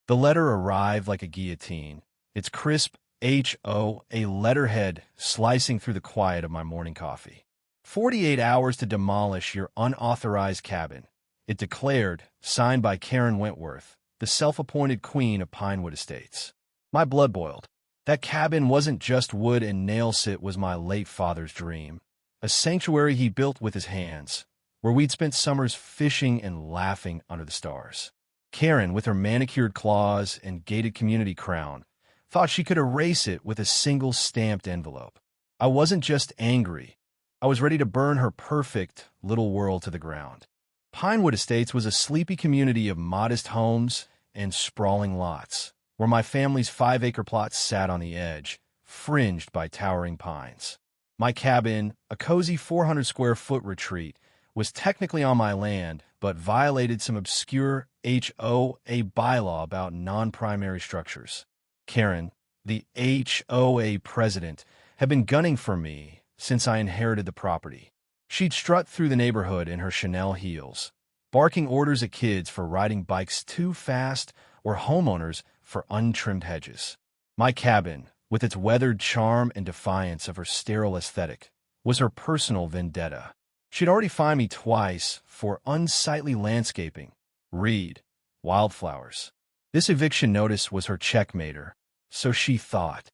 The letter arrived like a guillotine, its crisp HOA letterhead slicing through the quiet of my morning coffee. 48 hours to demolish your unauthorized cabin, it declared, signed by Karen Wentworth, the self-appointed queen of Pinewood Estates. My blood boiled. That cabin wasn't just wood and nails, it was my late father's dream. A sanctuary he built with his hands, where we'd spent summers fishing and laughing under the stars. Karen, with her manicured claws and gated community crown, thought she could erase it with a single stamped envelope. I wasn't just angry. I was ready to burn her perfect little world to the ground. Pinewood Estates was a sleepy community of modest homes and sprawling lots, where my family's 5-acre plots sat on the edge, fringed by towering pines. My cabin, a cozy 400-square-foot retreat, was technically on my land, but violated some obscure HOA bylaw about non-primary structures. Karen, the HOA president, had been gunning for me since I inherited the property. She'd strut through the neighborhood in her Chanel heels, barking orders at kids for riding bikes too fast or homeowners for untrimmed hedges. My cabin, with its weathered charm and defiance of her sterile aesthetic, was her personal vendetta. She'd already fined me twice for unsightly landscaping, read, wildflowers. This eviction notice was her checkmater, so she thought.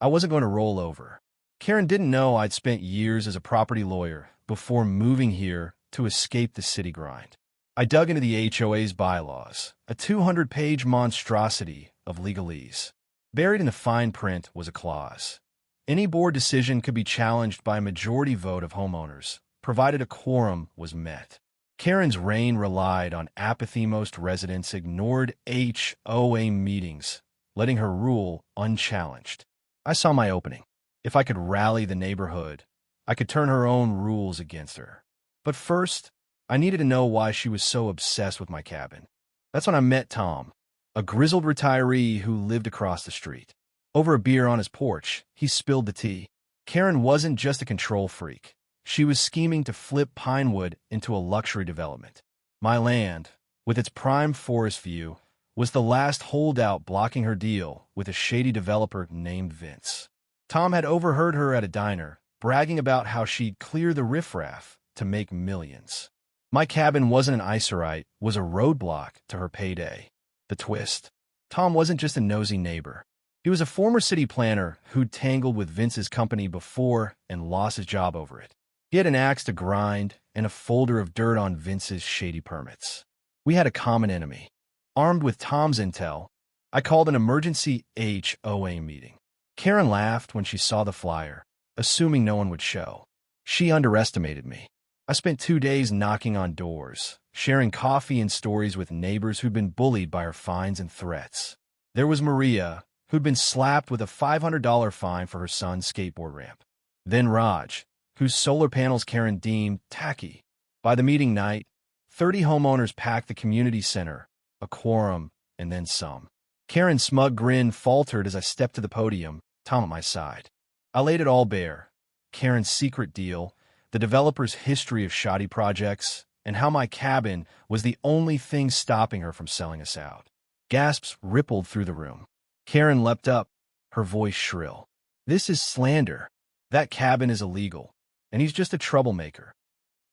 I wasn't going to roll over. Karen didn't know I'd spent years as a property lawyer before moving here to escape the city grind. I dug into the HOA's bylaws, a 200-page monstrosity of legalese. Buried in the fine print was a clause. Any board decision could be challenged by a majority vote of homeowners, provided a quorum was met. Karen's reign relied on apathy. Most residents ignored HOA meetings, letting her rule unchallenged. I saw my opening. If I could rally the neighborhood, I could turn her own rules against her. But first, I needed to know why she was so obsessed with my cabin. That's when I met Tom, a grizzled retiree who lived across the street. Over a beer on his porch, he spilled the tea. Karen wasn't just a control freak. She was scheming to flip Pinewood into a luxury development. My land, with its prime forest view, was the last holdout blocking her deal with a shady developer named Vince. Tom had overheard her at a diner, bragging about how she'd clear the riffraff to make millions. My cabin wasn't an isorite, was a roadblock to her payday. The twist. Tom wasn't just a nosy neighbor. He was a former city planner who'd tangled with Vince's company before and lost his job over it. He had an axe to grind and a folder of dirt on Vince's shady permits. We had a common enemy. Armed with Tom's intel, I called an emergency HOA meeting. Karen laughed when she saw the flyer, assuming no one would show. She underestimated me. I spent 2 days knocking on doors, sharing coffee and stories with neighbors who'd been bullied by her fines and threats. There was Maria, who'd been slapped with a $500 fine for her son's skateboard ramp. Then Raj, whose solar panels Karen deemed tacky. By the meeting night, 30 homeowners packed the community center, a quorum, and then some. Karen's smug grin faltered as I stepped to the podium, Tom at my side. I laid it all bare. Karen's secret deal, the developer's history of shoddy projects, and how my cabin was the only thing stopping her from selling us out. Gasps rippled through the room. Karen leapt up, her voice shrill. This is slander. That cabin is illegal, and he's just a troublemaker.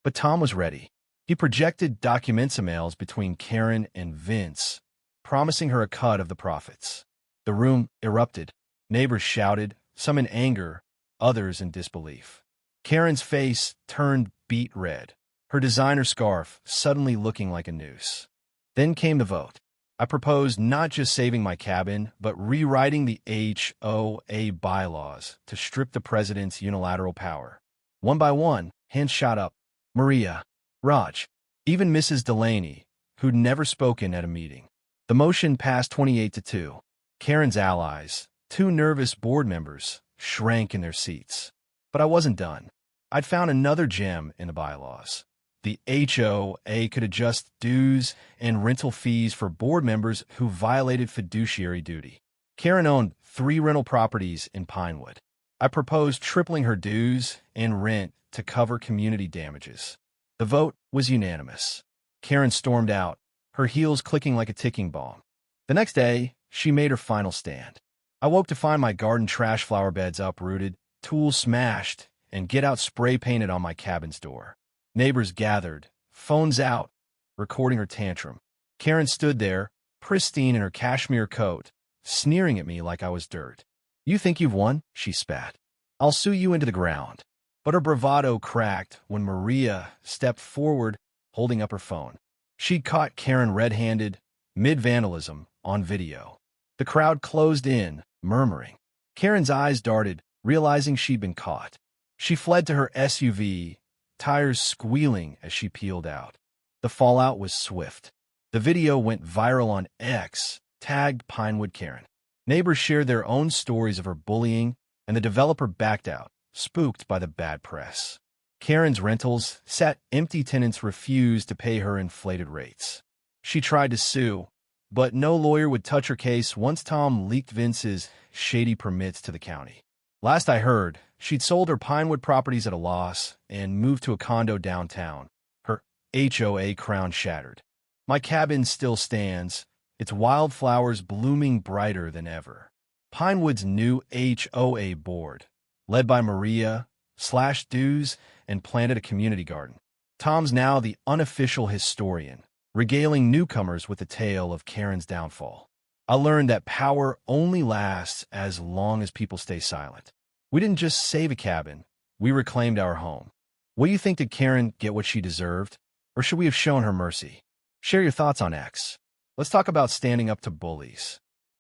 But Tom was ready. He projected documents emails between Karen and Vince, promising her a cut of the profits. The room erupted. Neighbors shouted, some in anger, others in disbelief. Karen's face turned beet red, her designer scarf suddenly looking like a noose. Then came the vote. I proposed not just saving my cabin, but rewriting the HOA bylaws to strip the president's unilateral power. One by one, hands shot up. Maria, Raj, even Mrs. Delaney, who'd never spoken at a meeting. The motion passed 28-2. Karen's allies, 2 nervous board members, shrank in their seats. But I wasn't done. I'd found another gem in the bylaws. The HOA could adjust dues and rental fees for board members who violated fiduciary duty. Karen owned 3 rental properties in Pinewood. I proposed tripling her dues and rent to cover community damages. The vote was unanimous. Karen stormed out, her heels clicking like a ticking bomb. The next day, she made her final stand. I woke to find my garden trash flower beds uprooted, tools smashed, and get-out spray painted on my cabin's door. Neighbors gathered, phones out, recording her tantrum. Karen stood there, pristine in her cashmere coat, sneering at me like I was dirt. "You think you've won?" she spat. "I'll sue you into the ground." But her bravado cracked when Maria stepped forward, holding up her phone. She'd caught Karen red-handed, mid-vandalism, on video. The crowd closed in, murmuring. Karen's eyes darted, realizing she'd been caught. She fled to her SUV, tires squealing as she peeled out. The fallout was swift. The video went viral on X, tagged Pinewood Karen. Neighbors shared their own stories of her bullying, and the developer backed out, spooked by the bad press. Karen's rentals sat empty. Tenants refused to pay her inflated rates. She tried to sue, but no lawyer would touch her case once Tom leaked Vince's shady permits to the county. Last I heard, she'd sold her Pinewood properties at a loss and moved to a condo downtown, her HOA crown shattered. My cabin still stands, its wildflowers blooming brighter than ever. Pinewood's new HOA board, led by Maria, slashed dues and planted a community garden. Tom's now the unofficial historian, regaling newcomers with the tale of Karen's downfall. I learned that power only lasts as long as people stay silent. We didn't just save a cabin, we reclaimed our home. What do you think? Did Karen get what she deserved? Or should we have shown her mercy? Share your thoughts on X. Let's talk about standing up to bullies.